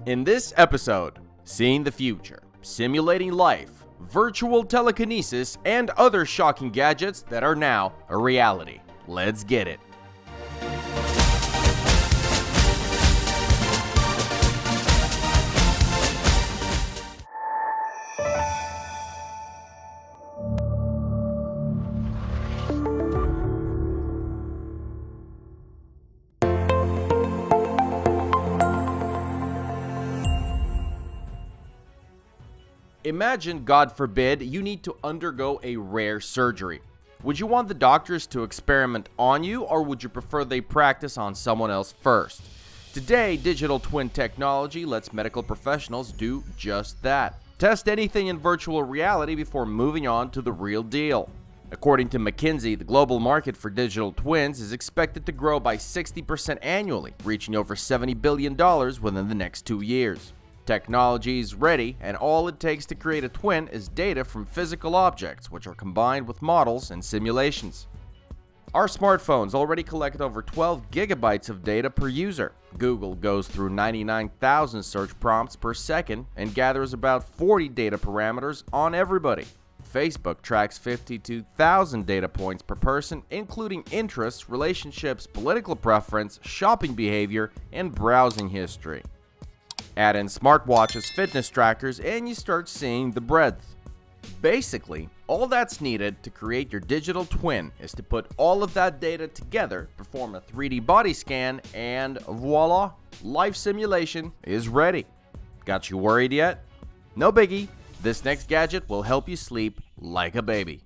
In this episode, seeing the future, simulating life, virtual telekinesis, and other shocking gadgets that are now a reality. Let's get it. Imagine, God forbid, you need to undergo a rare surgery. Would you want the doctors to experiment on you, or would you prefer they practice on someone else first? Today, digital twin technology lets medical professionals do just that. Test anything in virtual reality before moving on to the real deal. According to McKinsey, the global market for digital twins is expected to grow by 60% annually, reaching over $70 billion within the next 2 years. Technology is ready, and all it takes to create a twin is data from physical objects, which are combined with models and simulations. Our smartphones already collect over 12 gigabytes of data per user. Google goes through 99,000 search prompts per second and gathers about 40 data parameters on everybody. Facebook tracks 52,000 data points per person, including interests, relationships, political preference, shopping behavior, and browsing history. Add in smartwatches, fitness trackers, and you start seeing the breadth. Basically, all that's needed to create your digital twin is to put all of that data together, perform a 3D body scan, and voila, life simulation is ready. Got you worried yet? No biggie, this next gadget will help you sleep like a baby.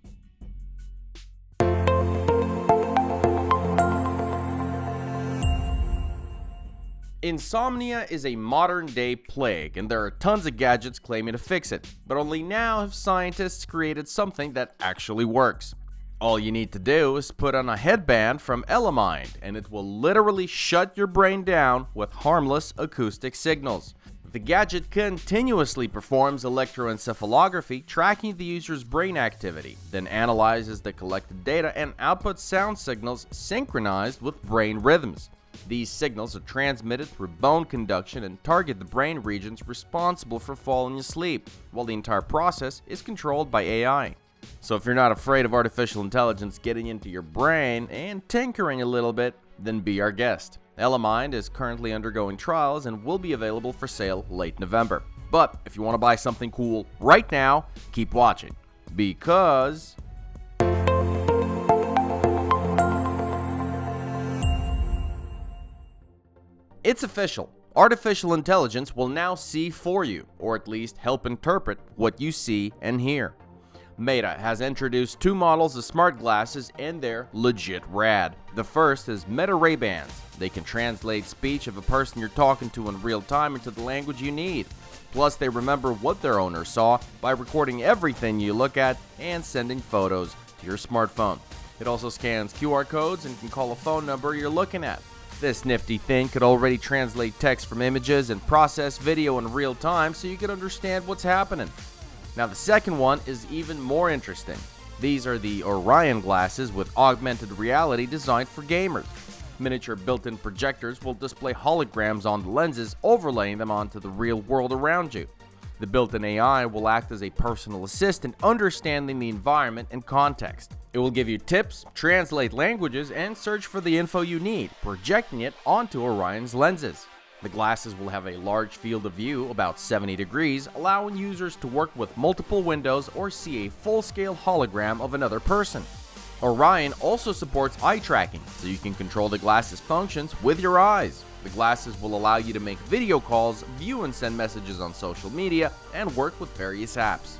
Insomnia is a modern-day plague, and there are tons of gadgets claiming to fix it, but only now have scientists created something that actually works. All you need to do is put on a headband from Elemind, and it will literally shut your brain down with harmless acoustic signals. The gadget continuously performs electroencephalography, tracking the user's brain activity, then analyzes the collected data and outputs sound signals synchronized with brain rhythms. These signals are transmitted through bone conduction and target the brain regions responsible for falling asleep, while the entire process is controlled by AI. So if you're not afraid of artificial intelligence getting into your brain and tinkering a little bit, then be our guest. Elemind is currently undergoing trials and will be available for sale late November. But if you want to buy something cool right now, keep watching, because it's official. Artificial intelligence will now see for you, or at least help interpret what you see and hear. Meta has introduced 2 models of smart glasses, and they're legit rad. The first is Meta Ray-Bans. They can translate speech of a person you're talking to in real time into the language you need. Plus, they remember what their owner saw by recording everything you look at and sending photos to your smartphone. It also scans QR codes and can call a phone number you're looking at. This nifty thing could already translate text from images and process video in real time so you can understand what's happening. Now the second one is even more interesting. These are the Orion glasses with augmented reality designed for gamers. Miniature built-in projectors will display holograms on the lenses, overlaying them onto the real world around you. The built-in AI will act as a personal assistant, understanding the environment and context. It will give you tips, translate languages, and search for the info you need, projecting it onto Orion's lenses. The glasses will have a large field of view, about 70 degrees, allowing users to work with multiple windows or see a full-scale hologram of another person. Orion also supports eye tracking, so you can control the glasses' functions with your eyes. The glasses will allow you to make video calls, view and send messages on social media, and work with various apps.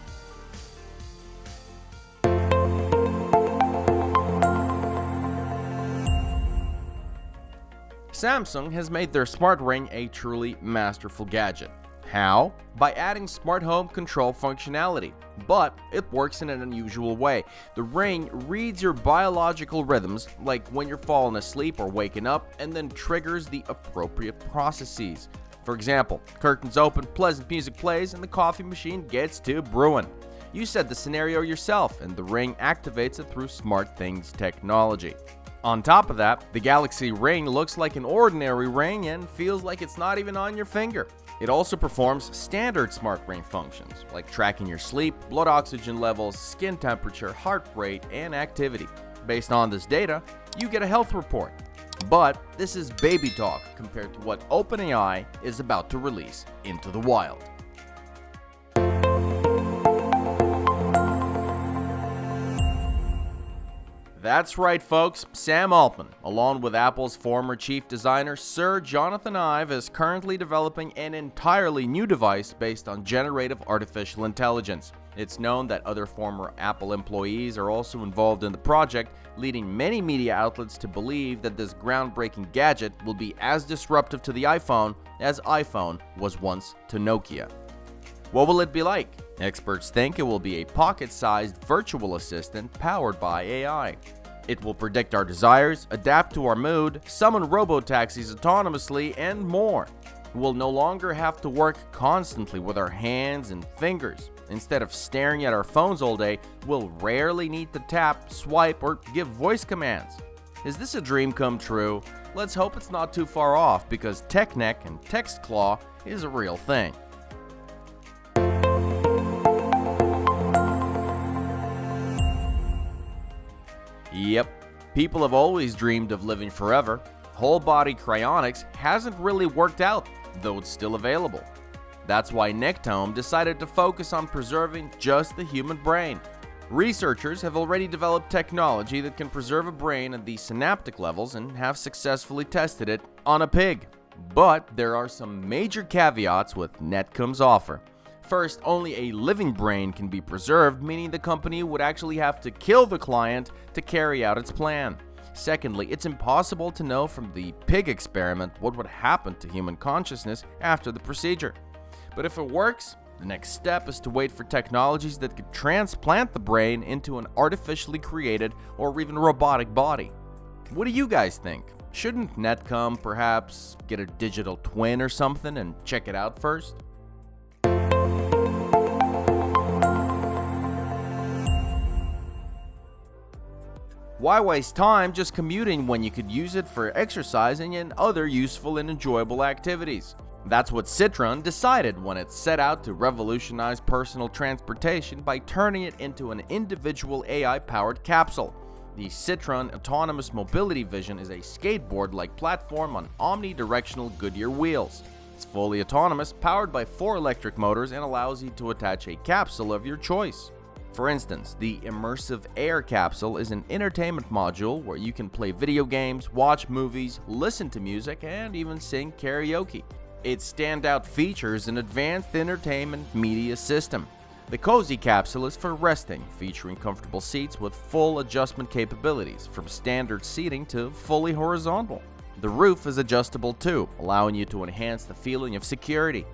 Samsung has made their smart ring a truly masterful gadget. How? By adding smart home control functionality. But it works in an unusual way. The ring reads your biological rhythms, like when you're falling asleep or waking up, and then triggers the appropriate processes. For example, curtains open, pleasant music plays, and the coffee machine gets to brewing. You set the scenario yourself, and the ring activates it through SmartThings technology. On top of that, the Galaxy Ring looks like an ordinary ring and feels like it's not even on your finger. It also performs standard smart brain functions, like tracking your sleep, blood oxygen levels, skin temperature, heart rate, and activity. Based on this data, you get a health report. But this is baby talk compared to what OpenAI is about to release into the wild. That's right, folks. Sam Altman, along with Apple's former chief designer Sir Jonathan Ive, is currently developing an entirely new device based on generative artificial intelligence. It's known that other former Apple employees are also involved in the project, leading many media outlets to believe that this groundbreaking gadget will be as disruptive to the iPhone as iPhone was once to Nokia. What will it be like? Experts think it will be a pocket-sized virtual assistant powered by AI. It will predict our desires, adapt to our mood, summon robotaxis autonomously, and more. We'll no longer have to work constantly with our hands and fingers. Instead of staring at our phones all day, we'll rarely need to tap, swipe, or give voice commands. Is this a dream come true? Let's hope it's not too far off, because TechNeck and TextClaw is a real thing. Yep, people have always dreamed of living forever. Whole body cryonics hasn't really worked out, though it's still available. That's why Nectome decided to focus on preserving just the human brain. Researchers have already developed technology that can preserve a brain at the synaptic levels and have successfully tested it on a pig. But there are some major caveats with Nectome's offer. First, only a living brain can be preserved, meaning the company would actually have to kill the client to carry out its plan. Secondly, it's impossible to know from the pig experiment what would happen to human consciousness after the procedure. But if it works, the next step is to wait for technologies that could transplant the brain into an artificially created or even robotic body. What do you guys think? Shouldn't Nectome perhaps get a digital twin or something and check it out first? Why waste time just commuting when you could use it for exercising and other useful and enjoyable activities? That's what Citroën decided when it set out to revolutionize personal transportation by turning it into an individual AI-powered capsule. The Citroën Autonomous Mobility Vision is a skateboard-like platform on omnidirectional Goodyear wheels. It's fully autonomous, powered by 4 electric motors, and allows you to attach a capsule of your choice. For instance, the Immersive Air Capsule is an entertainment module where you can play video games, watch movies, listen to music, and even sing karaoke. Its standout features an advanced entertainment media system. The Cozy Capsule is for resting, featuring comfortable seats with full adjustment capabilities, from standard seating to fully horizontal. The roof is adjustable too, allowing you to enhance the feeling of security.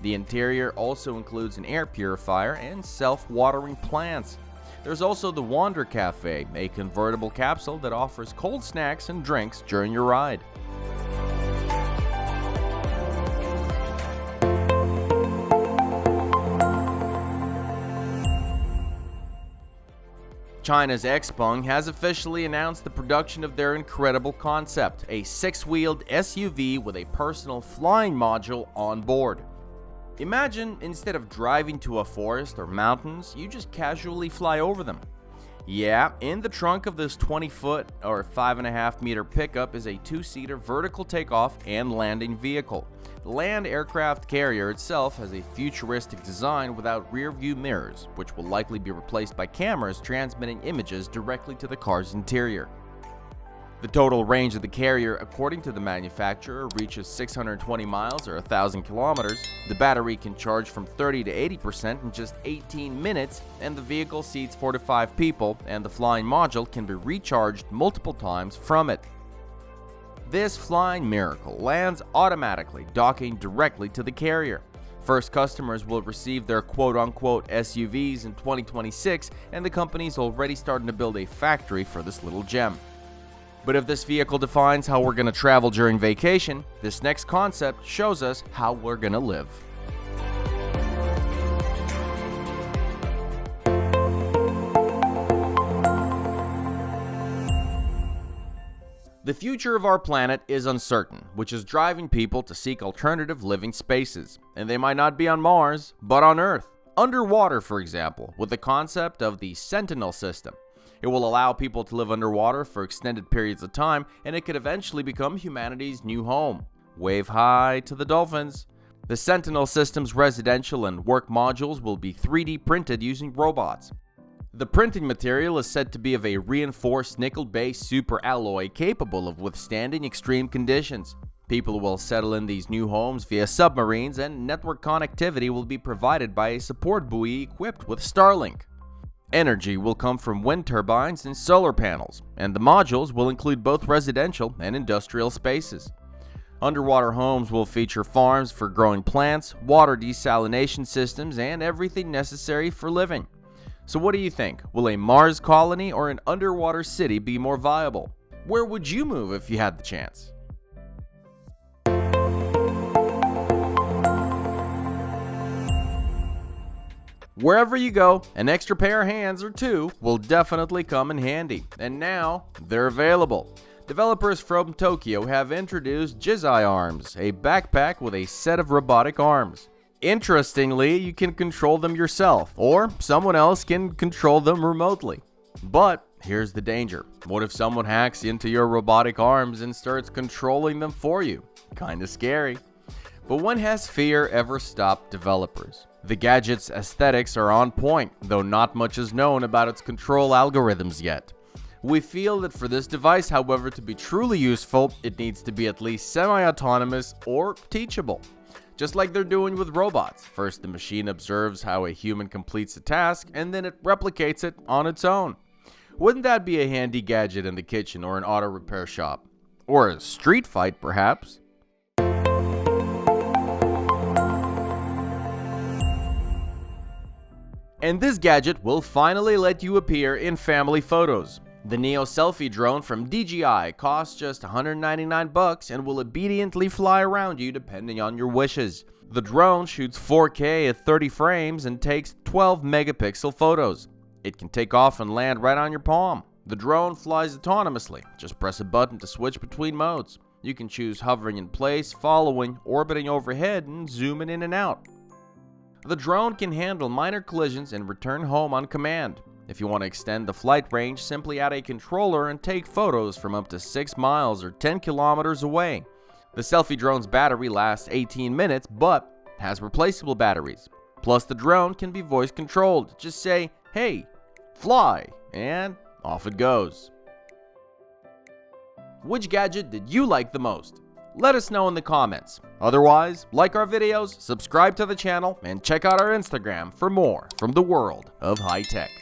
The interior also includes an air purifier and self-watering plants. There's also the Wander Cafe, a convertible capsule that offers cold snacks and drinks during your ride. China's Xpeng has officially announced the production of their incredible concept, a 6-wheeled SUV with a personal flying module on board. Imagine instead of driving to a forest or mountains, you just casually fly over them. Yeah, in the trunk of this 20-foot or 5.5-meter pickup is a 2-seater vertical takeoff and landing vehicle. The land aircraft carrier itself has a futuristic design without rear-view mirrors, which will likely be replaced by cameras transmitting images directly to the car's interior. The total range of the carrier, according to the manufacturer, reaches 620 miles or 1,000 kilometers. The battery can charge from 30 to 80% in just 18 minutes, and the vehicle seats 4 to 5 people, and the flying module can be recharged multiple times from it. This flying miracle lands automatically, docking directly to the carrier. First customers will receive their quote-unquote SUVs in 2026, and the company's already starting to build a factory for this little gem. But if this vehicle defines how we're going to travel during vacation, this next concept shows us how we're going to live. The The future of our planet is uncertain, which is driving people to seek alternative living spaces. And they might not be on Mars, but on Earth. Underwater, for example, with the concept of the Sentinel System. It will allow people to live underwater for extended periods of time, and it could eventually become humanity's new home. Wave hi to the dolphins. The Sentinel System's residential and work modules will be 3D printed using robots. The printing material is said to be of a reinforced nickel-based superalloy capable of withstanding extreme conditions. People will settle in these new homes via submarines, and network connectivity will be provided by a support buoy equipped with Starlink. Energy will come from wind turbines and solar panels, and the modules will include both residential and industrial spaces. Underwater homes will feature farms for growing plants, water desalination systems, and everything necessary for living. So what do you think? Will a Mars colony or an underwater city be more viable? Where would you move if you had the chance? Wherever you go, an extra pair of hands or two will definitely come in handy, and now they're available. Developers from Tokyo have introduced Jizai Arms, a backpack with a set of robotic arms. Interestingly, you can control them yourself, or someone else can control them remotely. But here's the danger. What if someone hacks into your robotic arms and starts controlling them for you? Kinda scary. But when has fear ever stopped developers? The gadget's aesthetics are on point, though not much is known about its control algorithms yet. We feel that for this device, however, to be truly useful, it needs to be at least semi-autonomous or teachable. Just like they're doing with robots. First, the machine observes how a human completes a task, and then it replicates it on its own. Wouldn't that be a handy gadget in the kitchen or an auto repair shop? Or a street fight, perhaps? And this gadget will finally let you appear in family photos. The Neo Selfie drone from DJI costs just $199 and will obediently fly around you depending on your wishes. The drone shoots 4K at 30 frames and takes 12 megapixel photos. It can take off and land right on your palm. The drone flies autonomously. Just press a button to switch between modes. You can choose hovering in place, following, orbiting overhead, and zooming in and out. The drone can handle minor collisions and return home on command. If you want to extend the flight range, simply add a controller and take photos from up to 6 miles or 10 kilometers away. The Selfie drone's battery lasts 18 minutes, but has replaceable batteries. Plus, the drone can be voice controlled. Just say, "Hey, fly," and off it goes. Which gadget did you like the most? Let us know in the comments. Otherwise, like our videos, subscribe to the channel, and check out our Instagram for more from the world of high tech.